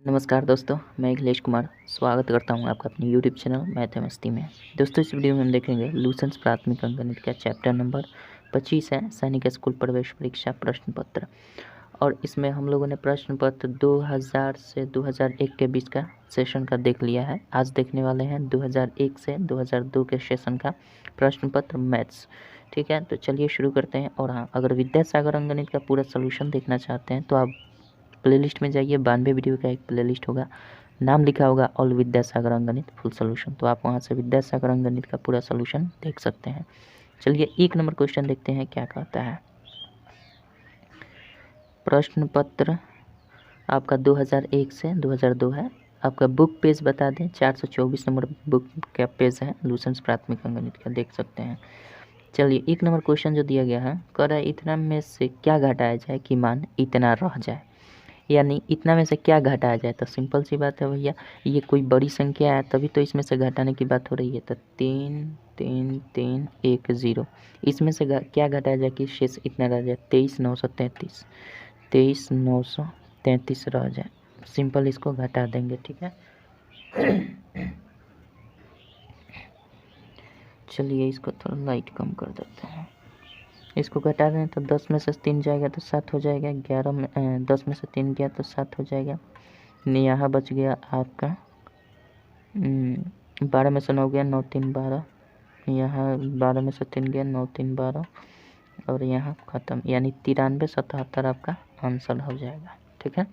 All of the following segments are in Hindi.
नमस्कार दोस्तों, मैं अखिलेश कुमार स्वागत करता हूं आपका अपने यूट्यूब चैनल मैथ मस्ती में। दोस्तों, इस वीडियो में हम देखेंगे लूसेंट्स प्राथमिक अंकगणित का चैप्टर नंबर 25 है सैनिक स्कूल प्रवेश परीक्षा प्रश्न पत्र। और इसमें हम लोगों ने प्रश्न पत्र 2000 से 2001 के बीच का सेशन का देख लिया है। आज देखने वाले हैं 2001 से 2002 के सेशन का प्रश्न पत्र मैथ्स। ठीक है, तो चलिए शुरू करते हैं। और हाँ, अगर विद्यासागर अंकगणित का पूरा सोल्यूशन देखना चाहते हैं तो आप प्लेलिस्ट में जाइए। 92 वीडियो का एक प्लेलिस्ट होगा, नाम लिखा होगा ऑल विद्यासागर अंकगणित फुल सोल्यूशन, तो आप वहां से विद्यासागर अंकगणित का पूरा सोल्यूशन देख सकते हैं। चलिए 1 नंबर क्वेश्चन देखते हैं क्या कहता है। प्रश्न पत्र आपका 2001 से 2002 है। आपका बुक पेज बता दें, 424 नंबर बुक का पेज है लूसेंट्स प्राथमिक अंकगणित का, देख सकते हैं। चलिए 1 नंबर क्वेश्चन जो दिया गया है, कह रहा है इतना में से क्या घटाया जाए कि मान इतना रह जाए। यानी इतना में से क्या घटाया जाए, तो सिंपल सी बात है भैया, ये कोई बड़ी संख्या है तभी तो इसमें से घटाने की बात हो रही है। तो 3 3 3 1 0, इसमें से क्या घटाया जाए कि शेष इतना रह जाए, 23,933 23,933 रह जाए। सिंपल इसको घटा देंगे, ठीक है। चलिए इसको थोड़ा लाइट कम कर देते हैं। इसको घटा दें तो 10 में से 3 जाएगा तो 7 हो जाएगा। 10 में से 3 गया तो 7 हो जाएगा। यहाँ बच गया आपका 12 में से 9 गया, 9 3 12। यहाँ 12 में से 3 गया, 9 3 12, और यहाँ ख़त्म। यानी 93 77 आपका आंसर हो जाएगा, ठीक है।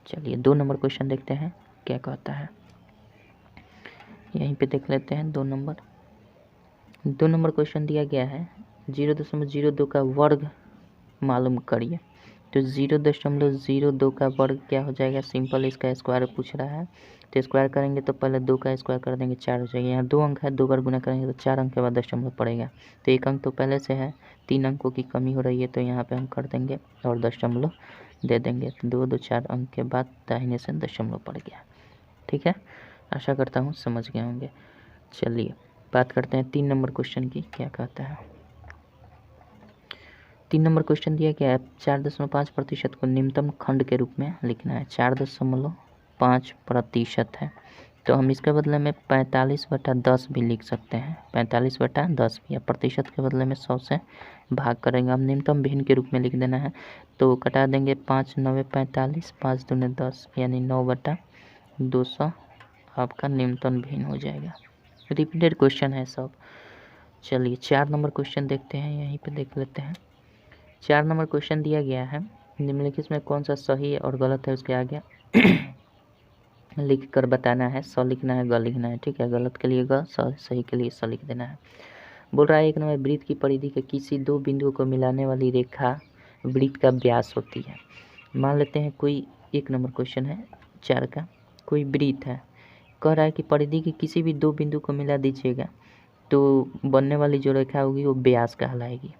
चलिए 2 नंबर क्वेश्चन देखते हैं क्या कहता है। यहीं पे देख लेते हैं 2 नंबर क्वेश्चन दिया गया है 0.02 का वर्ग मालूम करिए। तो 0.02 का वर्ग क्या हो जाएगा, सिंपल इसका स्क्वायर पूछ रहा है। तो स्क्वायर करेंगे तो पहले 2 का स्क्वायर कर देंगे, 4 हो जाएगा। यहाँ 2 अंक है, 2 बार गुना करेंगे तो 4 अंक के बाद दशमलव पड़ेगा। तो 1 अंक तो पहले से है, 3 अंकों की कमी हो रही है, तो यहाँ पे हम कर देंगे और दशमलव दे देंगे। तो 2 2 4 अंक के बाद दाहिने से दशमलव पड़ गया, ठीक है। आशा करता हूँ समझ गए होंगे। चलिए बात करते हैं 3 नंबर क्वेश्चन की, क्या कहता है। 3 नंबर क्वेश्चन दिया गया है 4.5% को निम्नतम खंड के रूप में लिखना है। 4.5% है, तो हम इसके बदले में 45/10 भी लिख सकते हैं। 45/10 या प्रतिशत के बदले में 100 से भाग करेंगे। हम निम्नतम भिन्न के रूप में लिख देना है, तो कटा देंगे 5 9 45, 5 दूने 10, यानी 9/200 आपका निम्नतम भिन्न हो जाएगा। रिपीटेड क्वेश्चन है सब। चलिए 4 नंबर क्वेश्चन देखते हैं, यहीं पे देख लेते हैं। 4 नंबर क्वेश्चन दिया गया है, निम्नलिखित में कौन सा सही और गलत है उसके आगे लिख कर बताना है। स लिखना है, ग लिखना है, ठीक है। गलत के लिए ग, सही के लिए स लिख देना है। बोल रहा है 1 नंबर, वृत्त की परिधि के किसी 2 बिंदुओं को मिलाने वाली रेखा वृत्त का व्यास होती है। मान लेते हैं कोई 1 नंबर क्वेश्चन है 4 का, कोई वृत्त है, कह रहा है कि परिधि के किसी भी 2 बिंदु को मिला दीजिएगा तो बनने वाली जो रेखा होगी वो व्यास कहलाएगी,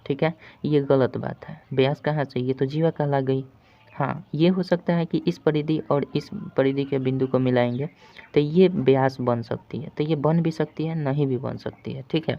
ठीक है। ये गलत बात है, व्यास कहाँ से, ये तो जीवा कहला गई। हाँ, ये हो सकता है कि इस परिधि और इस परिधि के बिंदु को मिलाएंगे तो ये व्यास बन सकती है, तो ये बन भी सकती है, नहीं भी बन सकती है, ठीक है।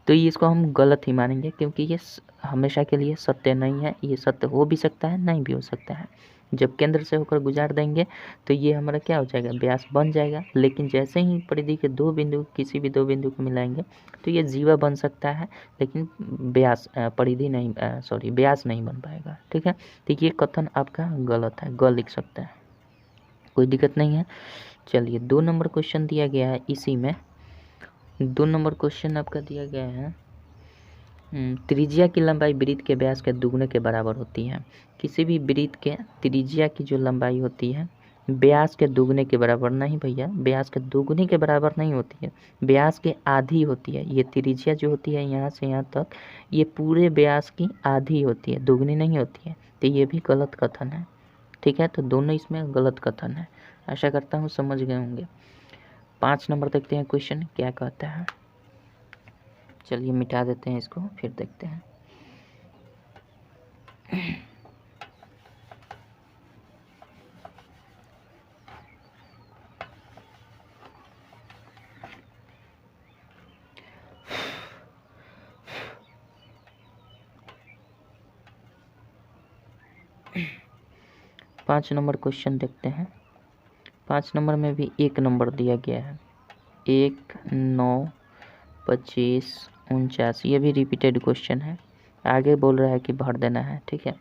तो ये इसको हम गलत ही मानेंगे, क्योंकि ये हमेशा के लिए सत्य नहीं है। ये सत्य हो भी सकता है, नहीं भी हो सकता है। जब केंद्र से होकर गुजार देंगे तो ये हमारा क्या हो जाएगा, व्यास बन जाएगा। लेकिन जैसे ही परिधि के 2 बिंदु, किसी भी 2 बिंदु को मिलाएंगे तो ये जीवा बन सकता है, लेकिन व्यास परिधि नहीं, व्यास नहीं बन पाएगा, ठीक है। तो ये कथन आपका गलत है, ग लिख सकते हैं, कोई दिक्कत नहीं है। चलिए 2 नंबर क्वेश्चन दिया गया है, इसी में 2 नंबर क्वेश्चन आपका दिया गया है, त्रिज्या की लंबाई वृत्त के व्यास के दुगने के बराबर होती है। किसी भी वृत्त के त्रिज्या की जो लंबाई होती है व्यास के दुगने के बराबर नहीं भैया, व्यास के दुगने के बराबर नहीं होती है, व्यास के आधी होती है। ये त्रिज्या जो होती है यहाँ से यहाँ तक, ये पूरे व्यास की आधी होती है, दुगनी नहीं होती है। तो ये भी गलत कथन है, ठीक है। तो दोनों इसमें गलत कथन है। आशा करता हूँ समझ गए होंगे। 5 नंबर देखते हैं क्वेश्चन क्या कहता है। चलिए मिटा देते हैं इसको, फिर देखते हैं। पाँच नंबर क्वेश्चन देखते हैं। 5 नंबर में भी एक नंबर दिया गया है, 1, 9, 25, 49। ये भी रिपीटेड क्वेश्चन है। आगे बोल रहा है कि भर देना है, ठीक है।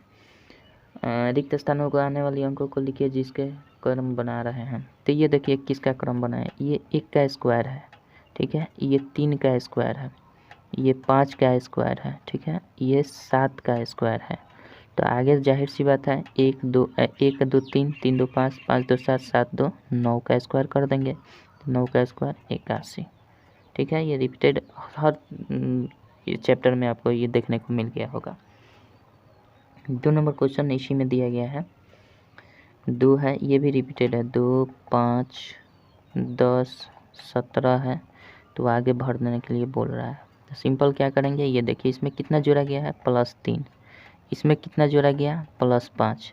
रिक्त स्थानों को आने वाली अंकों को लिखिए जिसके क्रम बना रहे हैं। तो ये देखिए किसका क्रम बना है, ये 1 का स्क्वायर है, ठीक है, ये 3 का स्क्वायर है, ये 5 का स्क्वायर है, ठीक है, ये 7 का स्क्वायर है। तो आगे जाहिर सी बात है 1 2 3, 3 2 5, 5 2 7, 7 2 9 का स्क्वायर कर देंगे, तो 9 का स्क्वायर 81, ठीक है। ये रिपीटेड हर चैप्टर में आपको ये देखने को मिल गया होगा। 2 नंबर क्वेश्चन इसी में दिया गया है, 2 है, ये भी रिपीटेड है, 2, 5, 10, 17 है। तो आगे भर देने के लिए बोल रहा है। तो सिंपल क्या करेंगे, ये देखिए इसमें कितना जोड़ा गया है, +3, इसमें कितना जोड़ा गया, +5,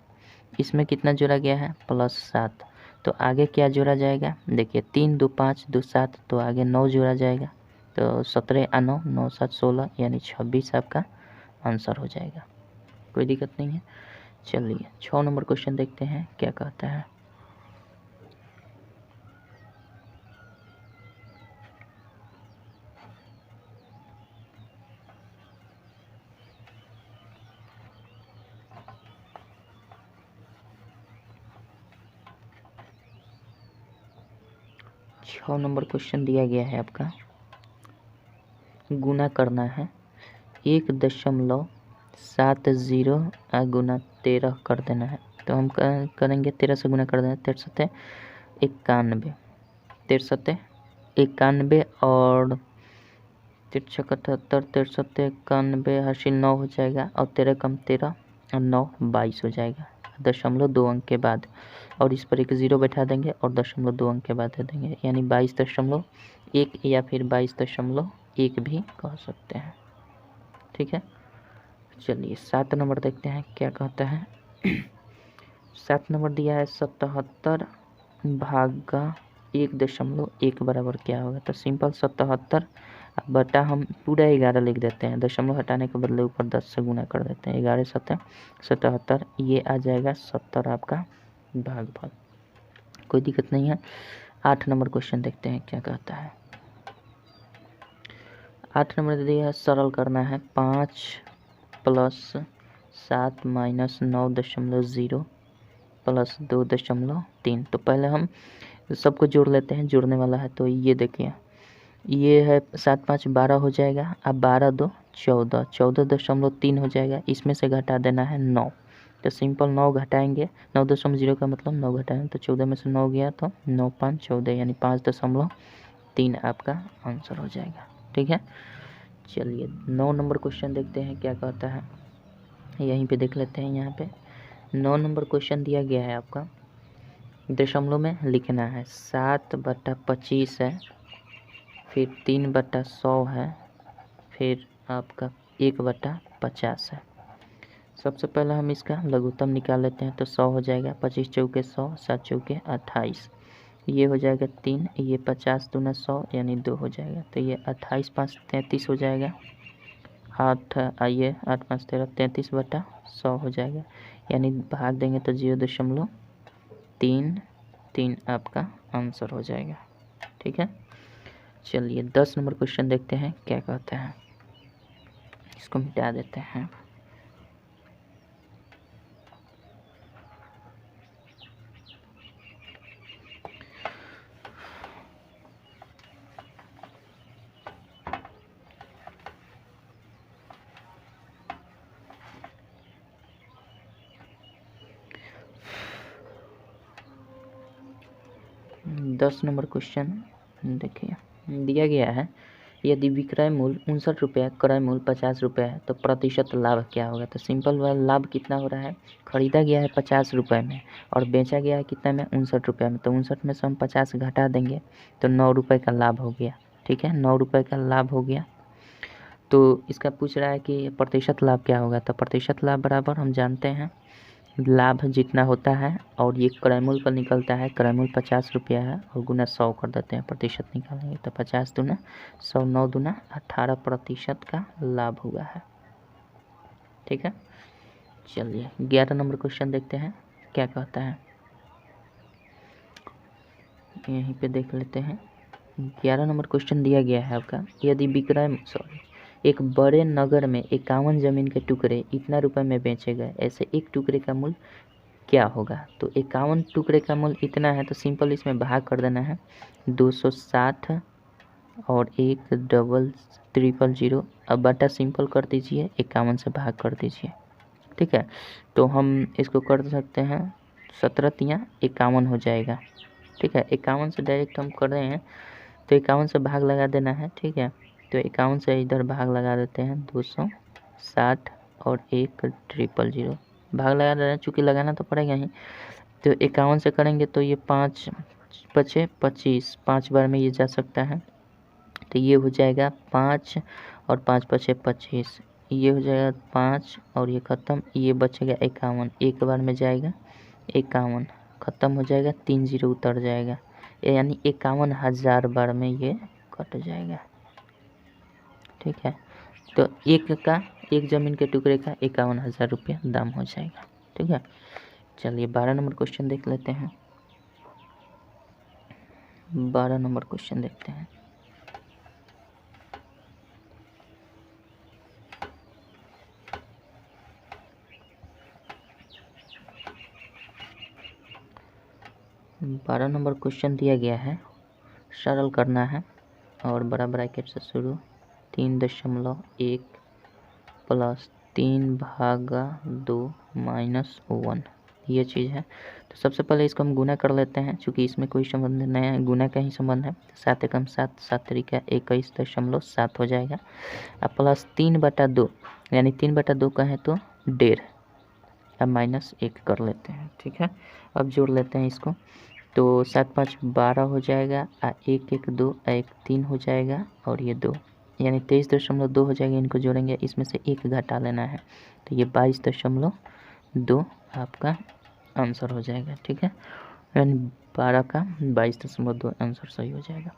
इसमें कितना जोड़ा गया है, +7। तो आगे क्या जोड़ा जाएगा, देखिए 3 2 5 2 7, तो आगे 9 जोड़ा जाएगा। तो 17 आ 9, 9 7 16, यानी 26 आपका आंसर हो जाएगा। कोई दिक्कत नहीं है। चलिए 6 नंबर क्वेश्चन देखते हैं क्या कहता है। छः नंबर क्वेश्चन दिया गया है आपका, गुना करना है, 1.70 गुना 13 कर देना है। तो हम करेंगे 13 से गुना कर देना, 63 91, 63 91 और 73 73 91 हासिल 9 हो जाएगा, और 13 कम 13 और 9 22 हो जाएगा 0.2 अंक के बाद। और इस पर एक 0 बैठा देंगे और 0.2 अंक के बाद दे देंगे, यानी 22.1 या फिर 22.1 भी कह सकते हैं, ठीक है। चलिए 7 नंबर देखते हैं क्या कहता है। 7 नंबर दिया है 77 भागा 1.1 बराबर क्या होगा। तो सिंपल 77 बटा हम पूरा 11 लिख देते हैं, दशमलव हटाने के बदले ऊपर 10 से गुना कर देते हैं, 11 7 77, ये आ जाएगा 70 आपका भागफल। कोई दिक्कत नहीं है। 8 नंबर क्वेश्चन देखते हैं क्या कहता है। 8 नंबर दिया है सरल करना है, 5 + 7 - 9.0 + 2.3। तो पहले हम सबको जोड़ लेते हैं, जोड़ने वाला है। तो ये देखिए ये है 7 5 12 हो जाएगा, अब 12 2 14, 14.3 हो जाएगा, इसमें से घटा देना है 9। तो सिंपल 9 घटाएंगे, 9.0 का मतलब 9 घटाएंगे, तो 14 में से 9 गया तो 9 5 14, यानी 5.3 आपका आंसर हो जाएगा, ठीक है। चलिए 9 नंबर क्वेश्चन देखते हैं क्या कहता है, यहीं पे देख लेते हैं। यहाँ पे 9 नंबर क्वेश्चन दिया गया है आपका, दशमलव में लिखना है, 7/25 है, फिर 3/100 है, फिर आपका 1/50 है। सबसे पहले हम इसका लघुत्तम निकाल लेते हैं, तो 100 हो जाएगा, 25 चौके 100, 7 चौके 28, ये हो जाएगा 3, ये 50 दूना 100 यानी 2 हो जाएगा। तो ये 28 5 33 हो जाएगा, 8 आइए 8 5 13 33/100 हो जाएगा, यानी भाग देंगे तो 0.33 आपका आंसर हो जाएगा, ठीक है। चलिए 10 नंबर क्वेश्चन देखते हैं क्या कहता है, इसको मिटा देते हैं। दस नंबर क्वेश्चन देखिए दिया गया है, यदि विक्रय मूल्य 59 रुपये, क्रय मूल्य 50 रुपये है, तो प्रतिशत लाभ क्या होगा। तो सिंपल वाला लाभ कितना हो रहा है, खरीदा गया है 50 रुपये में और बेचा गया है कितना में, 59 रुपये में। तो 59 में से हम 50 घटा देंगे तो 9 रुपये का लाभ हो गया, ठीक है, 9 रुपये का लाभ हो गया। तो इसका पूछ रहा है कि प्रतिशत लाभ क्या होगा। तो प्रतिशत लाभ बराबर हम जानते हैं लाभ जितना होता है, और ये क्रय मूल्य पर निकलता है, क्रय मूल्य 50 रुपया है और गुना 100 कर देते हैं, प्रतिशत निकालेंगे तो 50 दूना 100, 9 दूना 18% का लाभ हुआ है, ठीक है। चलिए 11 नंबर क्वेश्चन देखते हैं क्या कहता है। यहीं पे देख लेते हैं। 11 नंबर क्वेश्चन दिया गया है आपका, यदि विक्रय एक बड़े नगर में 51 जमीन के टुकड़े इतना रुपए में बेचे गए, ऐसे एक टुकड़े का मूल्य क्या होगा। तो 51 टुकड़े का मूल्य इतना है, तो सिंपल इसमें भाग कर देना है 260 और 10000। अब बटा सिंपल कर दीजिए, 51 से भाग कर दीजिए। ठीक है, तो हम इसको कर सकते हैं 17 तियाँ 51 हो जाएगा। ठीक है, 51 से डायरेक्ट हम कर रहे हैं, तो 51 से भाग लगा देना है। ठीक है, तो 51 से इधर भाग लगा देते हैं 260 और 10000 भाग लगा देना है, चूँकि लगाना तो पड़ेगा ही। तो 51 से करेंगे तो ये 5 पचे 25, 5 बार में ये जा सकता है, तो ये हो जाएगा 5 और 5 पचे 25, ये हो जाएगा 5 और ये ख़त्म, ये बचेगा 51, एक बार में जाएगा 51, ख़त्म हो जाएगा, 3 0 उतर जाएगा, यानी 51,000 बार में ये कट जाएगा। ठीक है, तो एक ज़मीन के टुकड़े का 51,000 रुपया दाम हो जाएगा। ठीक है, चलिए 12 नंबर क्वेश्चन देख लेते हैं। 12 नंबर क्वेश्चन देखते हैं। बारह नंबर क्वेश्चन दिया गया है, सरल करना है और बड़ा ब्रैकेट से शुरू 3.1 प्लस 3/2 माइनस 1, ये चीज़ है। तो सबसे पहले इसको हम गुना कर लेते हैं, क्योंकि इसमें कोई संबंध नहीं है, गुना का ही संबंध है। 7 एकम 7, 7 तरीका 21.7 हो जाएगा। अब प्लस 3/2, यानी 3/2 का है तो 1.5, अब माइनस 1 कर लेते हैं। ठीक है, अब जोड़ लेते हैं इसको, तो 7 5 12 हो जाएगा, 1 1 2, 1 3 हो जाएगा और ये 2, यानी 23.2 हो जाएगा। इनको जोड़ेंगे, इसमें से 1 घटा लेना है, तो ये 22.2 आपका आंसर हो जाएगा। ठीक है, यानी 12 का 22.2 आंसर सही हो जाएगा।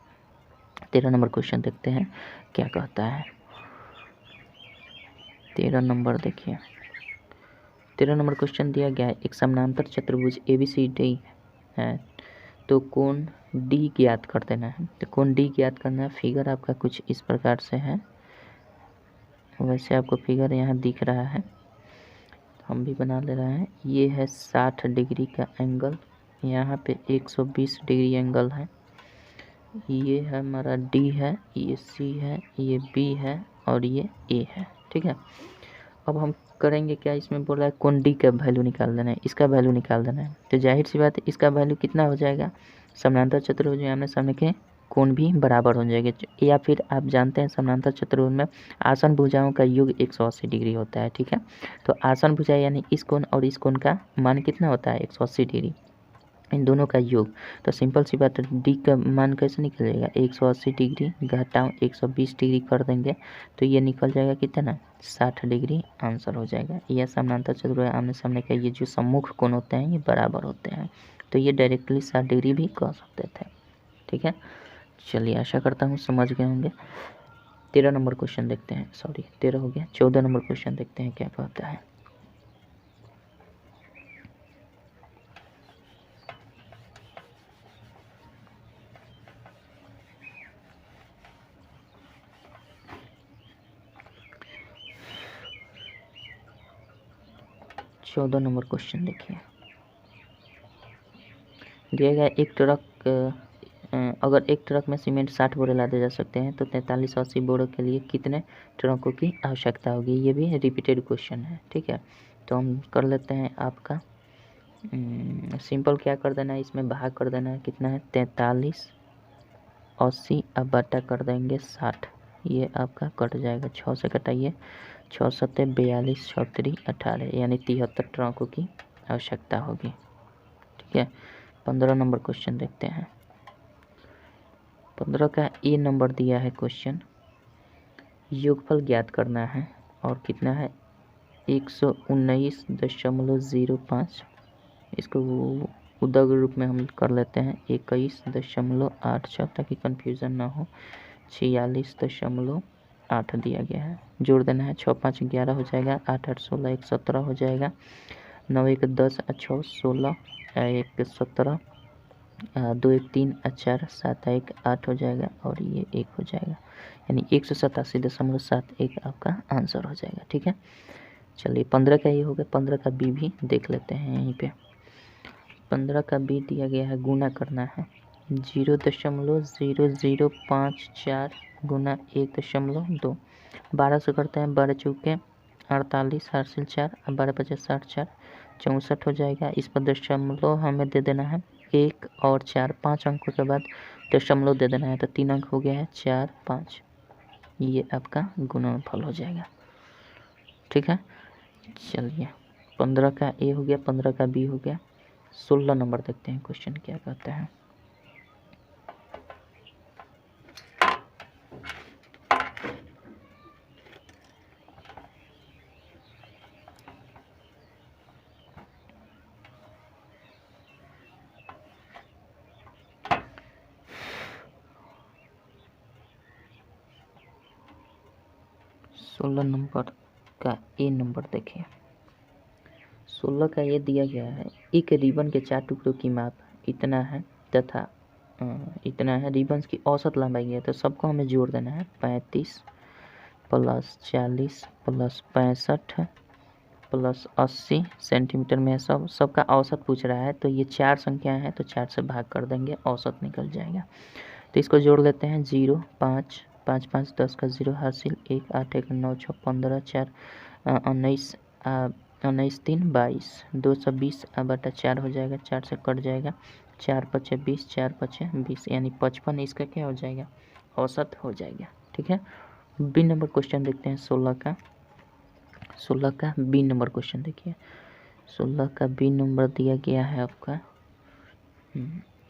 13 नंबर क्वेश्चन देखते हैं क्या कहता है। 13 नंबर देखिए, 13 नंबर क्वेश्चन दिया गया है, एक समानांतर चतुर्भुज ABCD है, तो कोण डी ज्ञात कर देना है। तो कोण डी ज्ञात करना है, फिगर आपका कुछ इस प्रकार से है, वैसे आपको फिगर यहाँ दिख रहा है, हम भी बना ले रहे हैं। ये है 60 डिग्री का एंगल, यहाँ पे 120 डिग्री एंगल है, ये है हमारा डी है, ये सी है, ये बी है और ये ए है। ठीक है, अब हम करेंगे क्या, इसमें बोला है कोण डी का वैल्यू निकाल देना है, इसका वैल्यू निकाल देना है। तो जाहिर सी बात है इसका वैल्यू कितना हो जाएगा, समानांतर चतुर्भुज में आमने सामने के कोण भी बराबर हो जाएंगे, या फिर आप जानते हैं समानांतर चतुर्भुज में आसन भुजाओं का योग 180 डिग्री होता है। ठीक है, तो आसन भुजा यानी इस कोण और इस कोण का मान कितना होता है 180 डिग्री, इन दोनों का योग। तो सिंपल सी बात है, डी का मान कैसे निकलेगा, 180 डिग्री घटाओ 120 डिग्री कर देंगे तो ये निकल जाएगा कितना 60 डिग्री आंसर हो जाएगा। यह समानांतर चतुर्भुज आमने सामने का ये जो सम्मुख कोण होते हैं ये बराबर होते हैं, तो ये डायरेक्टली 60 डिग्री भी कह सकते थे। ठीक है, चलिए आशा करता हूँ समझ गए होंगे। 13 नंबर क्वेश्चन देखते हैं, 13 हो गया, 14 नंबर क्वेश्चन देखते हैं क्या कहता है। चौदह नंबर क्वेश्चन देखिए, दिया गया एक ट्रक, अगर एक ट्रक में सीमेंट 60 बोरे लादे जा सकते हैं तो 4380 बोरों के लिए कितने ट्रकों की आवश्यकता होगी। ये भी रिपीटेड क्वेश्चन है। ठीक है, तो हम कर लेते हैं आपका सिंपल क्या कर देना है, इसमें भाग कर देना है, कितना है 4380, अब बटा कर देंगे 60, ये आपका कट जाएगा, 6 से कटाइए, 6 7 42, 6 3 18, यानी 73 ट्रकों की आवश्यकता होगी। ठीक है, 15 नंबर क्वेश्चन देखते हैं। 15 का ए नंबर दिया है क्वेश्चन, योगफल ज्ञात करना है और कितना है 119.05, इसको उदग रूप में हम कर लेते हैं 21.8, ताकि कन्फ्यूज़न ना हो। 46.8 दिया गया है, जोड़ देना है, 6 5 11 हो जाएगा, 8 8 16 1 17 हो जाएगा, 9 1 10 6 16 1 17, 2 1 3 4 7 1 8 हो जाएगा और ये 1 हो जाएगा, यानी 187.71 आपका आंसर हो जाएगा। ठीक है, चलिए 15 का ये हो गया। 15 का बी भी देख लेते हैं यहीं पे। 15 का बी दिया गया है, गुना करना है 0.0054 गुना 1.2। 12 से करते हैं, 12 चौके 48, हासिल 4, 12 पचे 60, 4 64 हो जाएगा। इस पर दशमलव हमें दे देना है 1 और 4, 5 अंकों के बाद दशमलव दे देना है, तो 3 अंक हो गया है 4 5, ये आपका गुणनफल हो जाएगा। ठीक है, चलिए 15 का ए हो गया, 15 का बी हो गया। 16 नंबर देखते हैं क्वेश्चन क्या कहता है। सोलह नंबर का ए नंबर देखिए। 16 का ये दिया गया है, एक रिबन के 4 टुकड़ों की माप इतना है तथा इतना है, रिबन्स की औसत लंबाई है, तो सबको हमें जोड़ देना है। 35 प्लस 40 प्लस 65 प्लस 80 सेंटीमीटर में है, सबका औसत पूछ रहा है, तो ये 4 संख्या है, तो 4 से भाग कर देंगे, औसत निकल जाएगा। तो इसको जोड़ लेते हैं। 0 5 5 5 10 का 0 हासिल 1 8 1 9 6 15 4 19 19 3 22 220 बटा 4 हो जाएगा, 4 से कट जाएगा, 4 पचे 20 4 पचे 20 यानी 55 इसका क्या हो जाएगा, औसत हो जाएगा। ठीक है, बी नंबर क्वेश्चन देखते हैं। 16 का बी नंबर क्वेश्चन देखिए। 16 का बी नंबर दिया गया है आपका,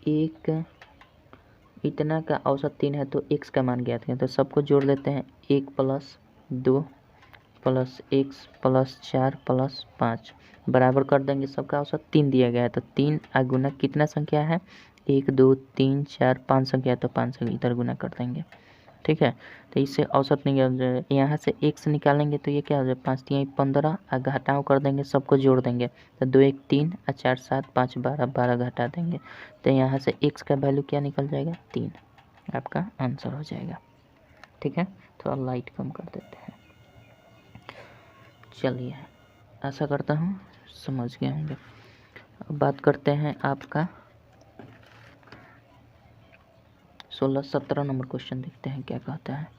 एक इतना का औसत 3 है, तो x का मान ज्ञात है, तो सबको जोड़ लेते हैं। 1 plus 2 plus x plus 4 plus 5 बराबर कर देंगे, सबका औसत 3 दिया गया है, तो 3 गुना कितना संख्या है, 1 2 3 4 5 संख्या है, तो 5 से इधर गुना कर देंगे। ठीक है, तो इससे औसत निकाल, यहाँ से x निकालेंगे तो ये क्या हो जाए, 5 3 15, घटाव कर देंगे, सबको जोड़ देंगे, तो 2 1 3 4 7 5 12 12 घटा देंगे, तो यहाँ से x का वैल्यू क्या निकल जाएगा, 3 आपका आंसर हो जाएगा। ठीक है, थोड़ा लाइट कम कर देते हैं। चलिए, आशा करता हूँ समझ गए होंगे। अब बात करते हैं आपका 17 नंबर क्वेश्चन, देखते हैं क्या कहता है।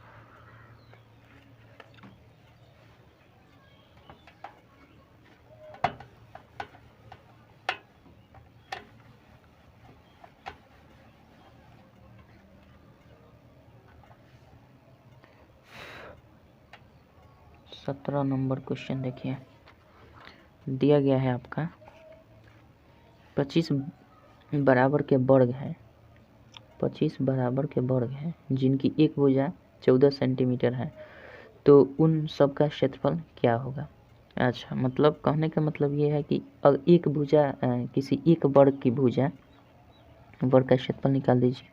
सत्रह नंबर क्वेश्चन देखिए, दिया गया है आपका 25 बराबर के वर्ग है, 25 बराबर के वर्ग हैं जिनकी एक भुजा 14 सेंटीमीटर है, तो उन सब का क्षेत्रफल क्या होगा। अच्छा, मतलब कहने का मतलब ये है कि एक भुजा किसी एक वर्ग की भुजा, वर्ग का क्षेत्रफल निकाल दीजिए।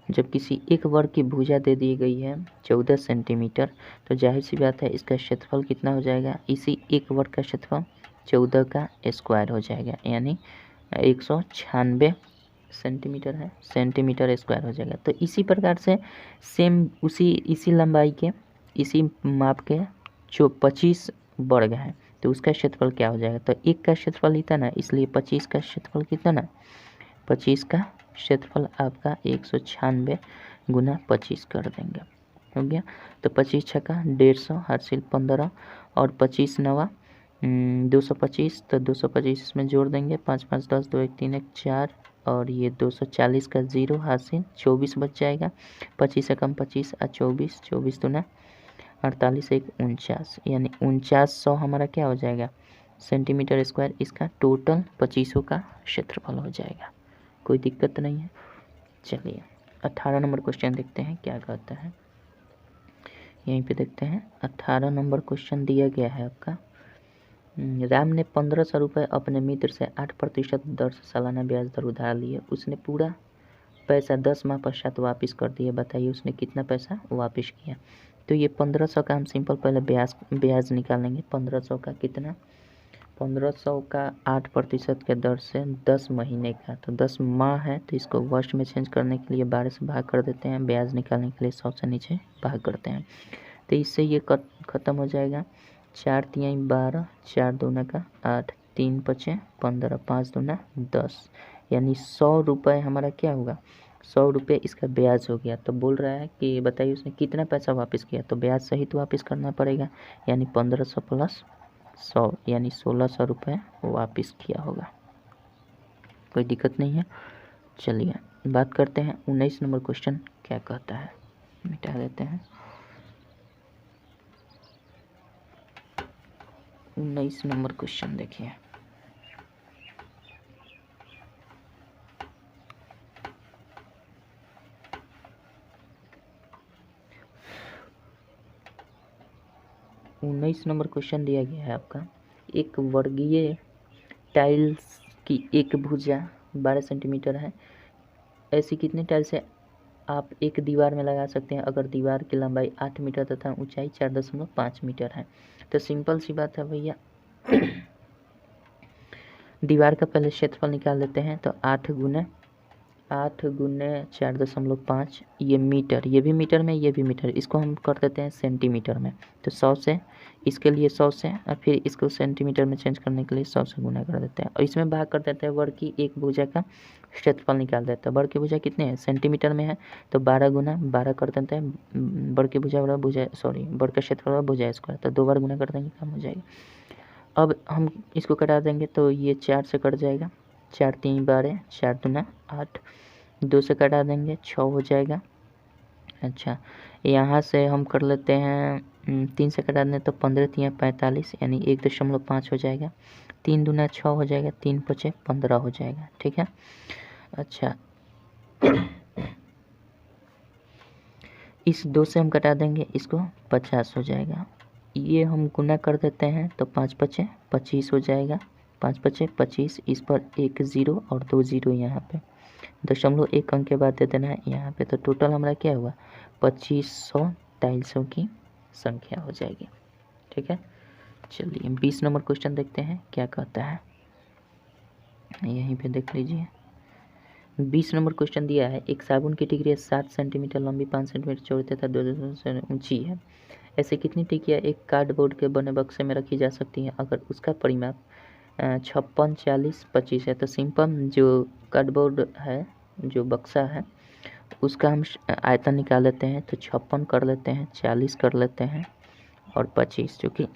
जब किसी एक वर्ग की भुजा दे दी गई है 14 सेंटीमीटर, तो जाहिर सी बात है इसका क्षेत्रफल कितना हो जाएगा, इसी एक वर्ग का क्षेत्रफल 14 का स्क्वायर हो जाएगा, यानी 196 सेंटीमीटर है, सेंटीमीटर स्क्वायर हो जाएगा। तो इसी प्रकार से सेम इसी लंबाई के, इसी माप के जो 25 वर्ग है, तो उसका क्षेत्रफल क्या हो जाएगा, तो एक का क्षेत्रफल इतना, इसलिए 25 का क्षेत्रफल कितना, 25 का क्षेत्रफल आपका 196 गुना 25 कर देंगे, हो गया। तो 25 छक्का 150 हासिल 15 और 25 नवा 225, तो 225 इसमें जोड़ देंगे, 5 5 10 2 1 3 1 4 और ये 240 का 0 हासिल 24 बच जाएगा। 25 से कम 25 और 24, 24 दूना 48 1 49, यानी 4900 हमारा क्या हो जाएगा, सेंटीमीटर स्क्वायर, इसका टोटल 25 का क्षेत्रफल हो जाएगा। कोई दिक्कत नहीं है। चलिए 18 नंबर क्वेश्चन देखते हैं क्या कहता है। यहीं पे देखते हैं 18 नंबर क्वेश्चन दिया गया है आपका, राम ने 1500 रुपये अपने मित्र से 8% दर से सालाना ब्याज दर उधार लिए, उसने पूरा पैसा 10 माह पश्चात वापस कर दिया, बताइए उसने कितना पैसा वापस किया। तो ये 1500 का हम सिंपल पहले ब्याज निकालेंगे। 1500 का कितना, 1500 का 8% के दर से 10 महीने का, तो 10 माह है, तो इसको वर्ष में चेंज करने के लिए 12 से भाग कर देते हैं, ब्याज निकालने के लिए 100 से नीचे भाग करते हैं, तो इससे ये ख़त्म हो जाएगा। 4 तिहाई 12, 4 दूना का 8, 3 पचे 15, 5 दूना 10, यानी 100 रुपये हमारा क्या होगा, 100 रुपये इसका ब्याज हो गया। तो बोल रहा है कि बताइए उसने कितना पैसा वापस किया, तो ब्याज सहित वापस करना पड़ेगा, यानी 1500 प्लस 100 यानी 1600 रुपये वापस किया होगा। कोई दिक्कत नहीं है। चलिए बात करते हैं 19 नंबर क्वेश्चन क्या कहता है, मिटा देते हैं। 19 नंबर क्वेश्चन देखिए, उन्नीस नंबर क्वेश्चन दिया गया है आपका, एक वर्गीय टाइल्स की एक भुजा 12 सेंटीमीटर है, ऐसी कितने टाइल्स है आप एक दीवार में लगा सकते हैं अगर दीवार की लंबाई 8 मीटर तथा ऊंचाई 4.5 मीटर है। तो सिंपल सी बात है भैया, दीवार का पहले क्षेत्रफल निकाल लेते हैं, तो 8 गुने 4.5, ये मीटर, ये भी मीटर में, ये भी मीटर, इसको हम कर देते हैं सेंटीमीटर में, तो 100 से इसके लिए 100 से, और फिर इसको सेंटीमीटर में चेंज करने के लिए 100 से गुना कर देते हैं, और इसमें भाग कर देते हैं वर्ग की एक भुजा का क्षेत्रफल निकाल देते हैं। वर्ग की भुजा कितने हैं, सेंटीमीटर में है, तो 12 गुना 12 कर देते हैं, वर्ग की भुजा बड़ा भुजा वर्ग का क्षेत्रफल भुजा स्क्वायर, तो 2 बार गुना कर देंगे, कम हो जाएगा। अब हम इसको कटा देंगे, तो ये 4 से कट जाएगा, 4 3 12, 4 दूना 8, 2 से कटा देंगे 6 हो जाएगा। अच्छा, यहाँ से हम कर लेते हैं 3 से कटा दें तो 15 3 45, यानी 1.5 हो जाएगा, 3 दूना 6 हो जाएगा, 3 पचे 15 हो जाएगा, ठीक है। अच्छा, इस 2 से हम कटा देंगे, इसको 50 हो जाएगा, ये हम गुना कर देते हैं तो 5 पचे 25 हो जाएगा, 5 पचे 25, इस पर 1 0 और 2 0 यहाँ पे 0.1 अंक के बाद दे देना है यहाँ पे, तो टोटल हमारा क्या हुआ 2500 टाइल्सों की संख्या हो जाएगी, ठीक है। चलिए 20 नंबर क्वेश्चन देखते हैं क्या कहता है, यहीं पे देख लीजिए। 20 नंबर क्वेश्चन दिया है, एक साबुन की टिकिया 7 सेंटीमीटर लंबी, 5 सेंटीमीटर चौड़ी तथा 2 सेंटीमीटर ऊंची है, ऐसे कितनी टिकिया एक कार्डबोर्ड के बने बक्से में रखी जा सकती है अगर उसका परिमाप 56 40 25 है। तो सिंपल जो कार्डबोर्ड है, जो बक्सा है, उसका हम आयतन निकाल लेते हैं, तो 56 कर लेते हैं, 40 कर लेते हैं और 25, जो कि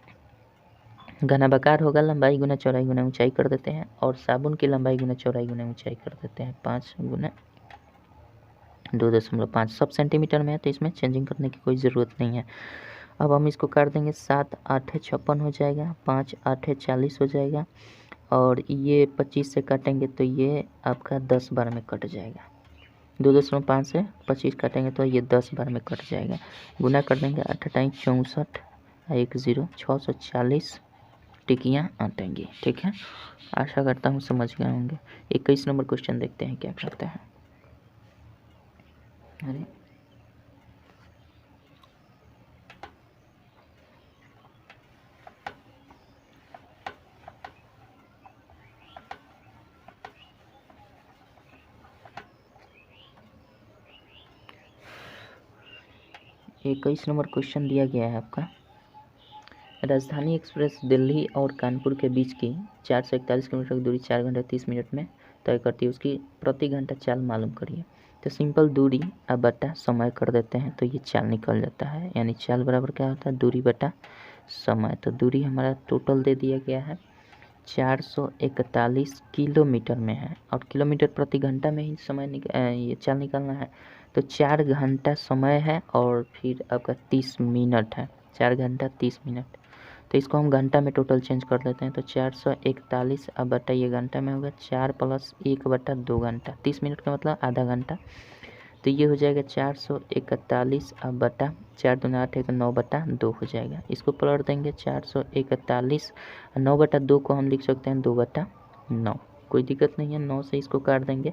घनाभाकार होगा, लंबाई गुना चौड़ाई गुना ऊंचाई कर देते हैं, और साबुन की लंबाई गुना चौड़ाई गुना ऊंचाई कर देते हैं, 5 गुना 2.5, सब सेंटीमीटर में है, तो इसमें चेंजिंग करने की कोई ज़रूरत नहीं है। अब हम इसको काट देंगे, 7 8 56 हो जाएगा, 5 8 40 हो जाएगा, और ये 25 से काटेंगे तो ये आपका 10 बार में कट जाएगा, 2.5 से 25 काटेंगे तो ये 10 बार में कट जाएगा, गुना कर देंगे, 8 8 64, 1 0 640 टिकियाँ आटेंगी, ठीक है। आशा करता हूँ समझ गए होंगे। 21 नंबर क्वेश्चन देखते हैं क्या कहता है। अरे 21 नंबर क्वेश्चन दिया गया है आपका, राजधानी एक्सप्रेस दिल्ली और कानपुर के बीच की 4 से 41 किलोमीटर की दूरी 4 घंटे 30 मिनट में तय करती है, उसकी प्रति घंटा चाल मालूम करिए। तो सिंपल दूरी अब बटा समय कर देते हैं, तो ये चाल निकल जाता है, यानी चाल बराबर क्या होता है, दूरी बटा समय। तो दूरी हमारा टोटल दे दिया गया है 441 किलोमीटर में है, और किलोमीटर प्रति घंटा में ही समय ये चाल निकालना है, तो 4 घंटा समय है और फिर आपका 30 मिनट है, 4 घंटा 30 मिनट, तो इसको हम घंटा में टोटल चेंज कर लेते हैं, तो 441 अब बटा ये घंटा में होगा 4 + 1 बटा 2 घंटा, 30 मिनट का मतलब आधा घंटा, तो ये हो जाएगा 441 अब बटा 4 दूना 8 1 9 बटा 2 हो जाएगा, इसको पलट देंगे 441, 9 बटा 2 को हम लिख सकते हैं 2 बटा 9, कोई दिक्कत नहीं है, 9 से इसको काट देंगे,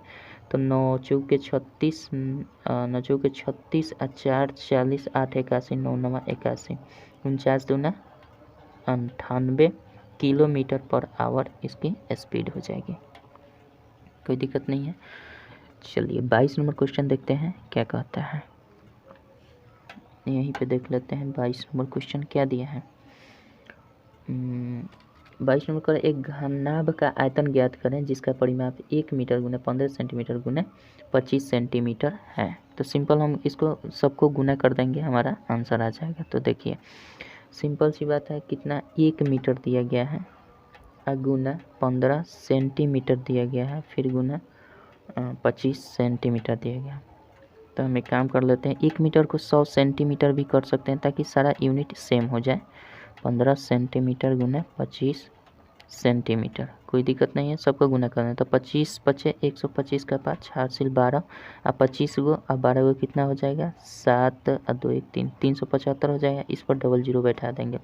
तो 9 चौके 36, 9 चौके 36 और 4 40, 8 81, 9 9 81, 49 दूना 98, km/h इसकी स्पीड हो जाएगी। कोई दिक्कत नहीं है। चलिए 22 नंबर क्वेश्चन देखते हैं क्या कहता है। यहीं पे देख लेते हैं 22 नंबर क्वेश्चन क्या दिया है। 22 नंबर का एक घनाभ का आयतन ज्ञात करें जिसका परिमाप 1 मीटर गुना 15 सेंटीमीटर गुना 25 सेंटीमीटर है। तो सिंपल हम इसको सबको गुना कर देंगे, हमारा आंसर आ जाएगा। तो देखिए सिंपल सी बात है, कितना 1 मीटर दिया गया है, गुना 15 सेंटीमीटर दिया गया है, फिर गुना 25 सेंटीमीटर दिया गया। तो हम एक काम कर लेते हैं, 1 मीटर को 100 सेंटीमीटर भी कर सकते हैं ताकि सारा यूनिट सेम हो जाए। 15 सेंटीमीटर गुना 25 सेंटीमीटर, कोई दिक्कत नहीं है, सबको गुना करना है। तो 25 पचे 125 का 5 हासिल 12 और 25 गो और 12 गो कितना हो जाएगा 7 और 2 1 3 375 हो जाएगा। इस पर डबल जीरो बैठा देंगे,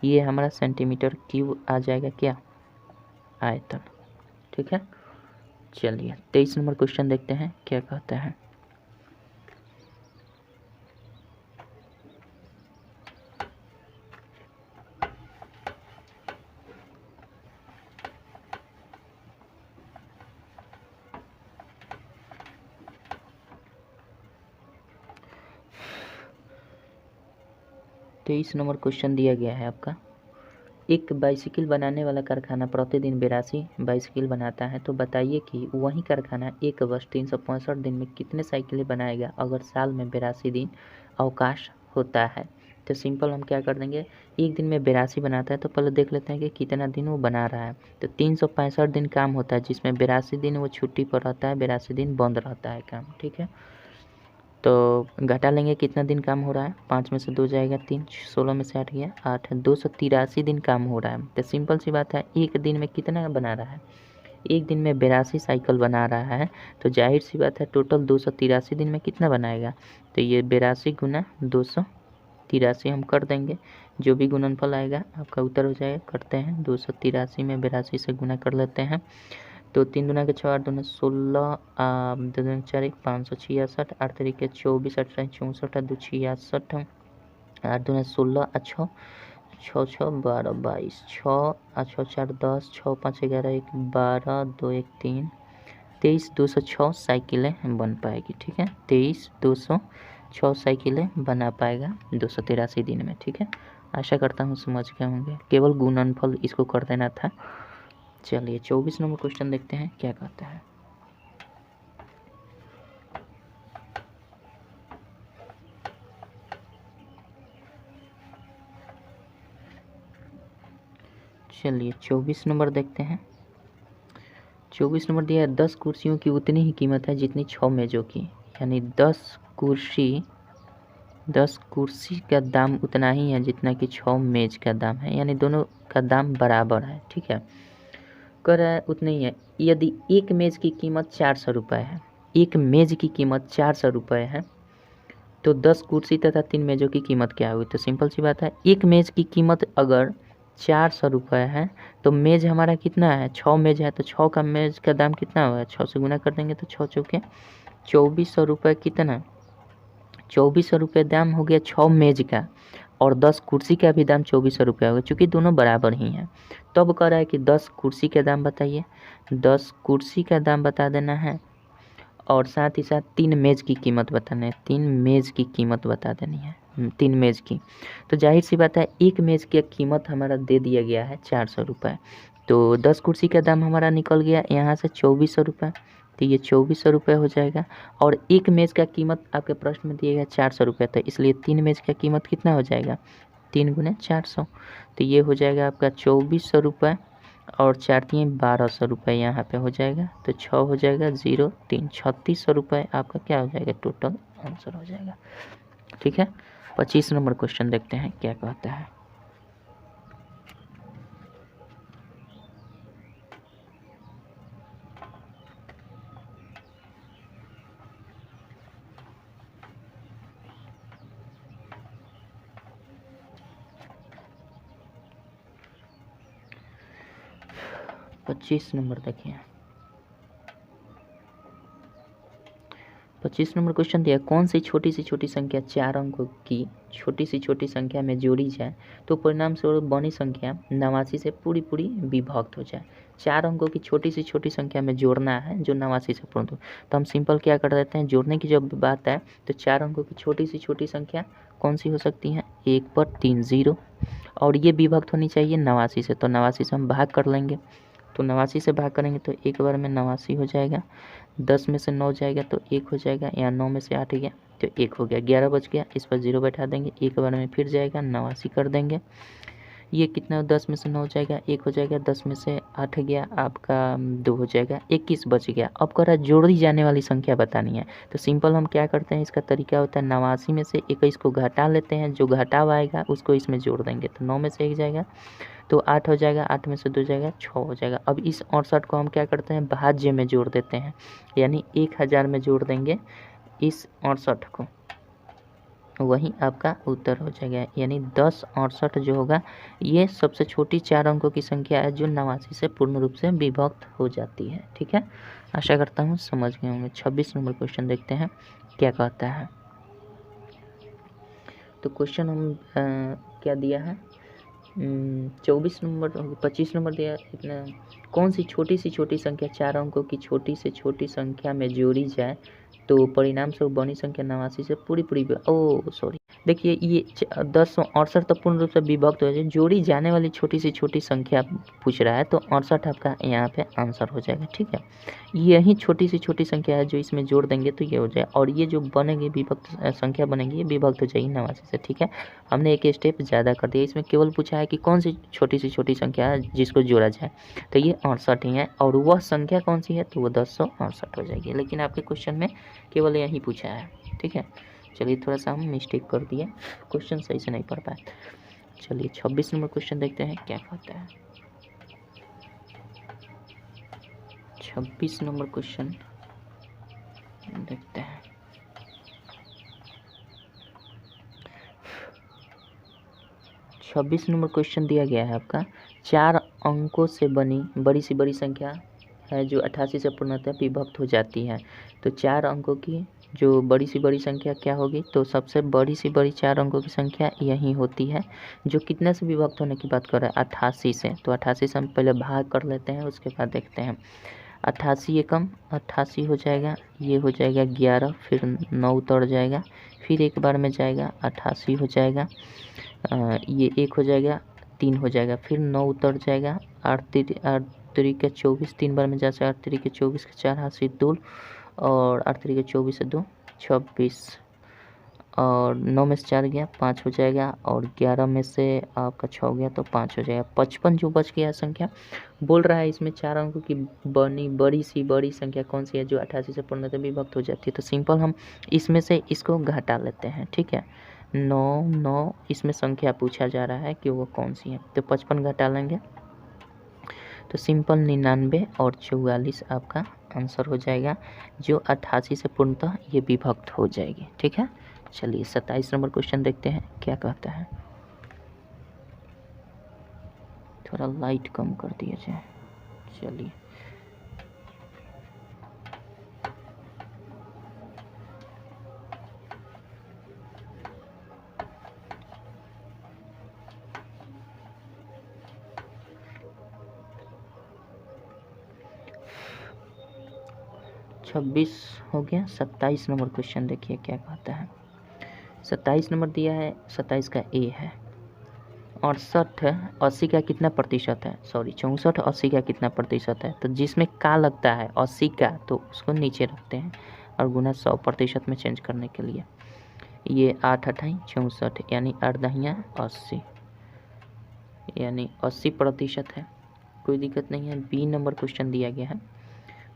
ये हमारा सेंटीमीटर क्यूब आ जाएगा क्या, आयतन। ठीक है, चलिए 23 नंबर क्वेश्चन देखते हैं क्या कहता है। तेईस नंबर क्वेश्चन दिया गया है आपका, एक बाइसिकल बनाने वाला कारखाना प्रतिदिन 82 बाइसिकल बनाता है, तो बताइए कि वही कारखाना एक वर्ष 365 दिन में कितने साइकिलें बनाएगा अगर साल में 82 दिन अवकाश होता है। तो सिंपल हम क्या कर देंगे, एक दिन में 82 बनाता है तो पहले देख लेते हैं कि कितना दिन वो बना रहा है। तो 365 दिन काम होता है जिसमें 82 दिन वो छुट्टी पर रहता है, 82 दिन बंद रहता है काम। ठीक है, तो घटा लेंगे कितना दिन काम हो रहा है, 5 में से 2 जाएगा 3, 16 में से 8 गया 8, 283 दिन काम हो रहा है। तो सिंपल सी बात है, एक दिन में कितना बना रहा है, एक दिन में 82 साइकिल बना रहा है, तो जाहिर सी बात है टोटल 283 दिन में कितना बनाएगा। तो ये 82 गुना 283 हम कर देंगे, जो भी गुणनफल आएगा आपका उत्तर हो जाएगा। करते हैं 283 में 82 से गुना कर लेते हैं। तो 3 दूना के 6, 8 दूना 16, 2 दूना 4 1 566, 8 तरीके 24, 8 64, 2 66, 8 दूना 16, 6 6 6 12 22, 6 6 4 10, 6 5 11 1 12, 2 1 3 23, 206 साइकिलें बन पाएगी। ठीक है, 23 206 साइकिलें बना पाएगा 283 दिन में। ठीक है, आशा करता हूँ समझ गए होंगे, केवल गुणनफल इसको कर देना था। चलिए 24 नंबर क्वेश्चन देखते हैं क्या कहता है। चलिए 24 नंबर देखते हैं। 24 नंबर दिया है, 10 कुर्सियों की उतनी ही कीमत है जितनी 6 मेजों की, यानी 10 कुर्सी का दाम उतना ही है जितना कि 6 मेज का दाम है, यानी दोनों का दाम बराबर है। ठीक है, कह रहा है उतनी ही है। यदि एक मेज की कीमत 400 रुपये है, एक मेज की कीमत 400 रुपये है, तो 10 कुर्सी तथा 3 मेज़ों की कीमत क्या हुई। तो सिंपल सी बात है, एक मेज़ की कीमत अगर 400 रुपये है तो मेज़ हमारा कितना है, 6 मेज़ है, तो 6 का मेज़ का दाम कितना होगा, 6 से गुना कर देंगे तो 6 चौके 2400 रुपये, कितना 2400 रुपये दाम हो गया 6 मेज़ का, और 10 कुर्सी का भी दाम 2400 रुपये होगा, चूँकि दोनों बराबर ही हैं। तो अब कह रहा है कि 10 कुर्सी का दाम बताइए, 10 कुर्सी का दाम बता देना है, और साथ ही साथ 3 मेज़ की कीमत बताना है, 3 मेज़ की कीमत बता देनी है, 3 मेज़ की। तो जाहिर सी बात है, एक मेज़ की कीमत हमारा दे दिया गया है 400 रुपये, तो 10 कुर्सी का दाम हमारा निकल गया यहाँ से 2400 रुपये, तो ये 2400 रुपये हो जाएगा। और एक मेज़ का कीमत आपके प्रश्न में दिया गया 400 रुपये, तो इसलिए 3 मेज़ का कीमत कितना हो जाएगा, 3 गुने 400, तो ये हो जाएगा आपका 2400 रुपये, और 4 3 1200 रुपये यहाँ पे हो जाएगा, तो 6 हो जाएगा 0 3 3600 रुपये आपका क्या हो जाएगा, टोटल आंसर हो जाएगा। ठीक है, 25 नंबर क्वेश्चन देखते हैं क्या कहता है। पच्चीस नंबर देखिए, 25 नंबर क्वेश्चन दिया, कौन सी छोटी संख्या 4 अंकों की छोटी संख्या में जोड़ी जाए तो परिणाम स्वरूप बनी संख्या 89 से पूरी विभक्त हो जाए। 4 अंकों की छोटी संख्या में जोड़ना है जो 89 से पूर्ण हो, तो हम सिंपल क्या कर देते हैं, जोड़ने की जब बात है तो 4 अंकों की छोटी संख्या कौन सी हो सकती है, 1 पर 3 0, और ये विभक्त होनी चाहिए 89 से, तो 89 से हम भाग कर लेंगे, तो 89 से भाग करेंगे तो एक बार में 89 हो जाएगा, 10 में से 9 जाएगा तो 1 हो जाएगा, यहाँ 9 में से 8 गया तो 1 हो गया, 11 बच गया, इस पर 0 बैठा देंगे, एक बार में फिर जाएगा 89 कर देंगे, ये कितना 10 में से 9 जाएगा 1 हो जाएगा, 10 में से 8 गया आपका 2 हो जाएगा, 21 बच गया। अब कह रहा है जोड़ी जाने वाली संख्या बतानी है, तो सिंपल हम क्या करते हैं, इसका तरीका होता है 89 में से 21 को घटा लेते हैं, जो घटाव आएगा उसको इसमें जोड़ देंगे, तो 9 में से 1 जाएगा तो 8 हो जाएगा, 8 में से 2 जाएगा 6 हो जाएगा। अब इस 68 को हम क्या करते हैं, भाज्य में जोड़ देते हैं, यानी 1000 में जोड़ देंगे इस 68 को, वही आपका उत्तर हो जाएगा, यानी 1068 जो होगा ये सबसे छोटी 4 अंकों की संख्या है जो 89 से पूर्ण रूप से विभक्त हो जाती है। ठीक है, आशा करता हूँ समझ गए होंगे। 26 नंबर क्वेश्चन देखते हैं क्या कहता है। तो क्वेश्चन हम क्या दिया है, 25 नंबर दिया, इतना कौन सी छोटी संख्या 4 अंकों की छोटी से छोटी संख्या में जोड़ी जाए तो परिणाम स्वरूप बनी संख्या 89 से पूरी सॉरी देखिए ये 1068 तो पूर्ण रूप से विभक्त हो जाए, जोड़ी जाने वाली छोटी संख्या पूछ रहा है, तो 68 आपका यहाँ पे आंसर हो जाएगा। ठीक है, यही छोटी संख्या है जो इसमें जोड़ देंगे तो ये हो जाए, और ये जो बनेगी विभक्त संख्या बनेगी ये विभक्त हो जाएगी 89 से। ठीक है, हमने एक स्टेप ज़्यादा कर दिया, इसमें केवल पूछा है कि कौन सी छोटी संख्या है जिसको जोड़ा जाए, तो ये 68 ही है, और वह संख्या कौन सी है तो वो 1068 हो जाएगी, लेकिन आपके क्वेश्चन में केवल यही पूछा है। ठीक है, चलिए थोड़ा सा हम मिस्टेक कर दिए, क्वेश्चन सही से नहीं पढ़ पाए। चलिए 26 नंबर क्वेश्चन देखते हैं क्या कहता है। 26 नंबर क्वेश्चन देखते हैं। छब्बीस नंबर क्वेश्चन दिया गया है आपका, 4 अंकों से बनी बड़ी संख्या है जो 88 से पूर्णतः विभक्त हो जाती है, तो 4 अंकों की जो बड़ी संख्या क्या होगी, तो सबसे बड़ी 4 अंकों की संख्या यही होती है, जो कितने से विभक्त होने की बात कर रहा है, 88 से, तो 88 से हम पहले भाग कर लेते हैं, उसके बाद देखते हैं। 88 एकम 88 हो जाएगा, ये हो जाएगा 11, फिर 9 उतर जाएगा, फिर एक बार में जाएगा 88 हो जाएगा, ये 1 हो जाएगा, 3 हो जाएगा, फिर 9 उतर जाएगा, 8 3 के 24, 3 बार में जा से 8 3 के 24 के 4 हाथ से 2, और 8 3 के 24 से 2 26, और 9 में से 4 गया 5 हो जाएगा, और 11 में से आपका 6 गया तो 5 हो जाएगा, 55 जो बच गया संख्या। बोल रहा है इसमें 4 अंकों की बड़ी संख्या कौन सी है जो 88 से पूर्णतः विभक्त हो जाती है, तो सिंपल हम इसमें से इसको घटा लेते हैं। ठीक है, 9 इसमें संख्या पूछा जा रहा है कि वो कौन सी है, तो 55 घटा लेंगे तो सिंपल 99 और 44 आपका आंसर हो जाएगा, जो 88 से पूर्णतः ये विभक्त हो जाएगी। ठीक है, चलिए 27 नंबर क्वेश्चन देखते हैं क्या कहता है। थोड़ा लाइट कम कर दिया जाए। चलिए 26 हो गया, 27 नंबर क्वेश्चन देखिए क्या कहता है। 27 नंबर दिया है, 27 का ए है, 68 80 का कितना प्रतिशत है, 64 80 का कितना प्रतिशत है, तो जिसमें का लगता है 80 का तो उसको नीचे रखते हैं और गुना 100% में चेंज करने के लिए, ये 8 8 64 यानी 8 10 80, यानी 80% है, कोई दिक्कत नहीं है। बी नंबर क्वेश्चन दिया गया है,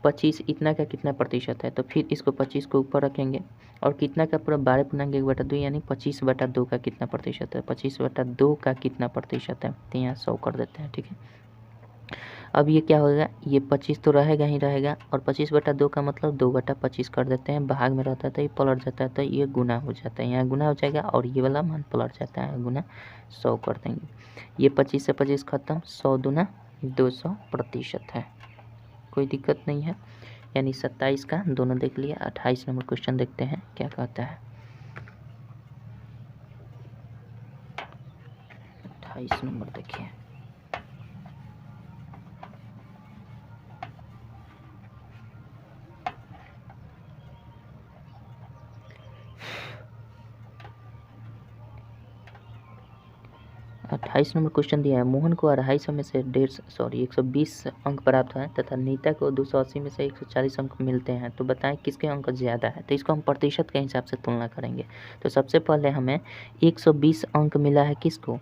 25 इतना का कितना प्रतिशत है, तो फिर इसको 25 को ऊपर रखेंगे और कितना का पूरा 12/1/2 यानी 25/2 का कितना प्रतिशत है, 25/2 का कितना प्रतिशत है, तो यहाँ 100 कर देते हैं। ठीक है, अब ये क्या होगा, ये 25 तो रहेगा ही रहेगा, और 25/2 का मतलब 2/25 कर देते हैं, भाग में रहता है तो ये पलट जाता है, तो ये गुना हो जाता है, यहाँ गुना हो जाएगा और ये वाला मान पलट जाता है, गुना 100 कर देंगे। ये 25 से 25 खत्म, 100 दूना 200% है, कोई दिक्कत नहीं है। यानी 27 का दोनों देख लिया। 28 नंबर क्वेश्चन देखते हैं क्या कहता है। 28 नंबर देखिए। अट्ठाईस नंबर क्वेश्चन दिया है, मोहन को 250 में से 120 अंक प्राप्त हैं तथा नीता को 280 में से 140 अंक मिलते हैं, तो बताएं किसके अंक ज़्यादा है। तो इसको हम प्रतिशत के हिसाब से तुलना करेंगे। तो सबसे पहले हमें 120 अंक मिला है किसको,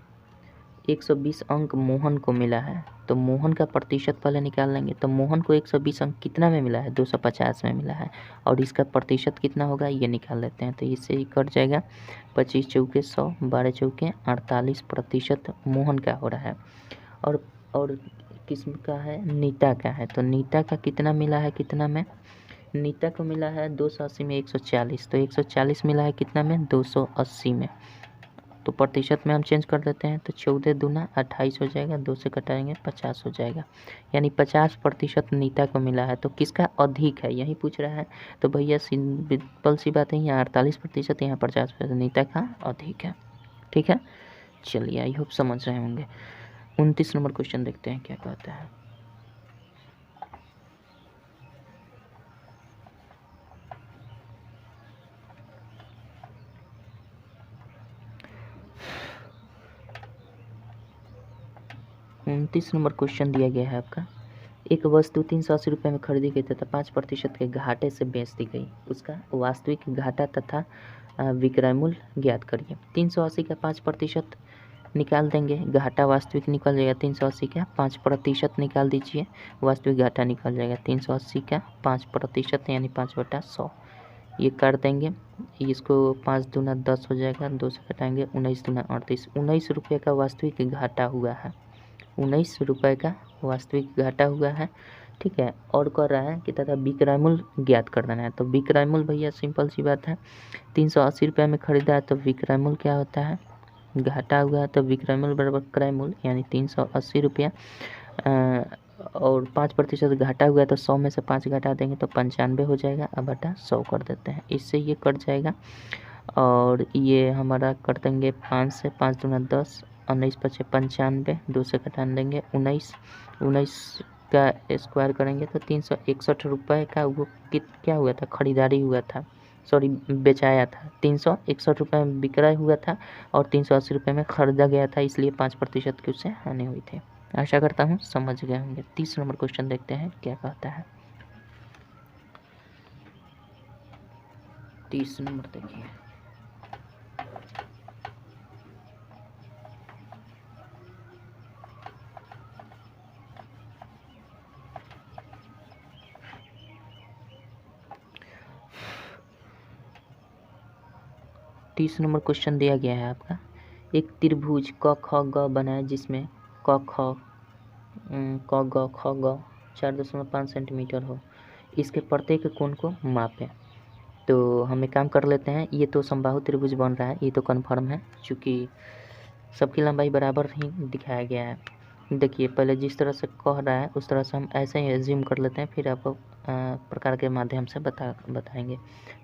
120 अंक मोहन को मिला है, तो मोहन का प्रतिशत पहले निकाल लेंगे। तो मोहन को 120 अंक कितना में मिला है, 250 में मिला है, और इसका प्रतिशत कितना होगा ये निकाल लेते हैं। तो इससे ही कट जाएगा, 25 चौके 100, 12 चौके 48% मोहन का हो रहा है। और किस्म का है, नीता का है। तो नीता का कितना मिला है, कितना में, नीता को मिला है 280 में 140, तो 140 मिला है कितना में, 280 में। तो प्रतिशत में हम चेंज कर देते हैं, तो 14 दूना 28 हो जाएगा, 2 से घटाएंगे 50 हो जाएगा, यानी 50% नीता को मिला है। तो किसका अधिक है यही पूछ रहा है। तो भैया सिंपल सी बात है, यहाँ 48%, यहाँ 50%, नीता का अधिक है। ठीक है, चलिए आई होप समझ रहे होंगे। 29 नंबर क्वेश्चन देखते हैं क्या कहता है। उनतीस नंबर क्वेश्चन दिया गया है आपका, एक वस्तु 380 रुपये में खरीदी गई तथा 5% के घाटे से बेच दी गई, उसका वास्तविक घाटा तथा विक्रय मूल्य ज्ञात करिए। 380 का 5% निकाल देंगे, घाटा वास्तविक निकल जाएगा। 380 का 5% निकाल दीजिए, वास्तविक घाटा निकल जाएगा। 380 का 5% यानी 5/100, ये कर देंगे। इसको 5 दूना 10 हो जाएगा, 2 से घटाएंगे 19 दूना 38, 19 रुपये का वास्तविक घाटा हुआ है, 19 रुपये का वास्तविक घाटा हुआ है। ठीक है, और कर रहा है कि तथा विक्रय मूल्य ज्ञात कर देना है। तो विक्रय मूल्य भैया सिंपल सी बात है, 380 रुपये में खरीदा है तो विक्रय मूल्य क्या होता है, घाटा हुआ है, तो विक्रय मूल्य बराबर क्रय मूल्य यानी 380 रुपया, और 5% घाटा हुआ है तो 100 में से 5 घटा देंगे तो 95 हो जाएगा, अब बटा 100 कर देते हैं, इससे ये कट जाएगा। और ये हमारा कर देंगे 5 से, 5 दूना 10, 19 पचे 95, 2 से घटा देंगे 19 का स्क्वायर करेंगे तो 361 रुपये का वो क्या हुआ था, खरीदारी हुआ था, सॉरी बेचाया था। 361 रुपये में विक्रय हुआ था और 380 रुपये में खरीदा गया था, इसलिए 5% की उससे हानि हुई थी। आशा करता हूँ समझ गए होंगे। 30 नंबर क्वेश्चन देखते हैं क्या कहता है। 30 नंबर देखिए, तीस नंबर क्वेश्चन दिया गया है आपका, एक त्रिभुज क ख ग बनाए जिसमें क ख क ग ख ग 4.5 सेंटीमीटर हो, इसके प्रत्येक कोण को मापें। तो हम एक काम कर लेते हैं, ये तो समबाहु त्रिभुज बन रहा है, ये तो कन्फर्म है, चूँकि सबकी लंबाई बराबर ही दिखाया गया है। देखिए पहले जिस तरह से कह रहा है उस तरह से हम ऐसे ही एज्यूम कर लेते हैं, फिर आपको प्रकार के माध्यम से बताएंगे।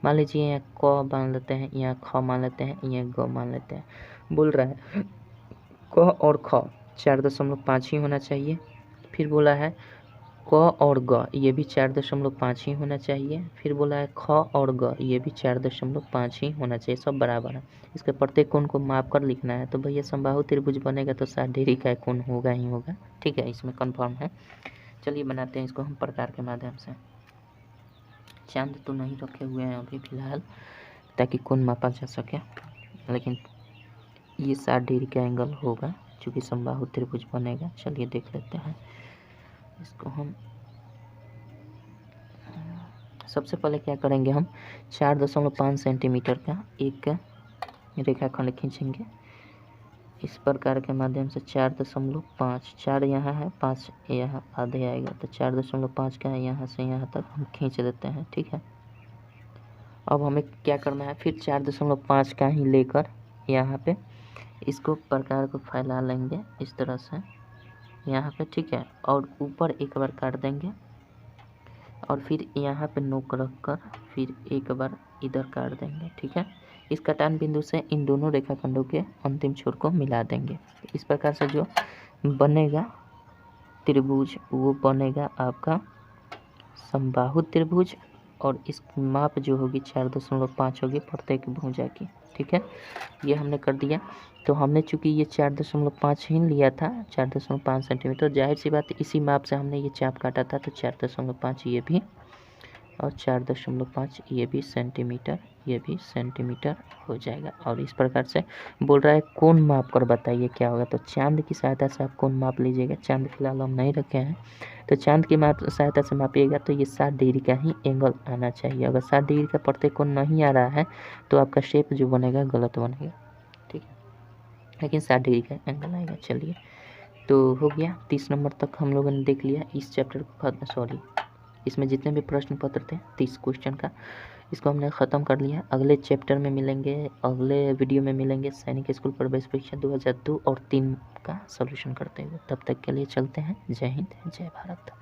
मान लीजिए यहाँ क मान लेते हैं, यहाँ ख मान लेते हैं, यहाँ ग मान लेते हैं। बोल रहा है क और ख 4.5 ही होना चाहिए। फिर बोला है क और ग ये भी 4.5 ही होना चाहिए। फिर बोला है ख और ग ये भी 4.5 ही होना चाहिए, सब बराबर है। इसके प्रत्येक कोण को माप कर लिखना है। तो भैया समबाहु त्रिभुज बनेगा तो 60 डिग्री का कोण होगा ही होगा। ठीक है, इसमें कंफर्म है। चलिए बनाते हैं इसको हम प्रकार के माध्यम से। चांद तो नहीं रखे हुए हैं अभी फिलहाल, ताकि कोण मापा जा सके, लेकिन ये 60 डिग्री का एंगल होगा चूँकि समबाहु त्रिभुज बनेगा। चलिए देख लेते हैं इसको हम। सबसे पहले क्या करेंगे, हम 4.5 सेंटीमीटर का एक रेखाखंड खींचेंगे इस प्रकार के माध्यम से। 4.5, 4 यहाँ है, 5 यहाँ आधे आएगा, तो 4.5 का है, यहाँ से यहाँ तक हम खींच देते हैं। ठीक है, अब हमें क्या करना है, फिर 4.5 का ही लेकर यहाँ पे इसको प्रकार को फैला लेंगे इस तरह से यहाँ पे। ठीक है, और ऊपर एक बार काट देंगे और फिर यहाँ पे नोक रख कर फिर एक बार इधर काट देंगे। ठीक है, इस कटान बिंदु से इन दोनों रेखाखंडों के अंतिम छोर को मिला देंगे। इस प्रकार से जो बनेगा त्रिभुज वो बनेगा आपका समबाहु त्रिभुज, और इस माप जो होगी 4.5 होगी प्रत्येक भुजा की। ठीक है, ये हमने कर दिया। तो हमने चूँकि ये 4.5 ही लिया था, 4.5 सेंटीमीटर, जाहिर सी बात है इसी माप से हमने ये चाप काटा था, तो 4.5 ये भी और 4.5 ये भी सेंटीमीटर, ये भी सेंटीमीटर हो जाएगा। और इस प्रकार से बोल रहा है कोण माप कर बताइए क्या होगा। तो चांद की सहायता से आप कोण माप लीजिएगा। चांद फिलहाल हम नहीं रखे हैं, तो चांद की सहायता से मापिएगा तो ये 60 डिग्री का ही एंगल आना चाहिए। अगर 60 डिग्री का प्रत्येक कोण नहीं आ रहा है तो आपका शेप जो बनेगा गलत बनेगा। ठीक है, लेकिन 60 डिग्री का एंगल आएगा। चलिए, तो हो गया 30 नंबर तक हम लोगों ने देख लिया इस चैप्टर को। इसमें जितने भी प्रश्न पत्र थे 30 क्वेश्चन का, इसको हमने ख़त्म कर लिया। अगले चैप्टर में मिलेंगे, अगले वीडियो में मिलेंगे सैनिक स्कूल प्रवेश परीक्षा 2002 और 3 का सॉल्यूशन करते हुए। तब तक के लिए चलते हैं। जय हिंद, जय भारत।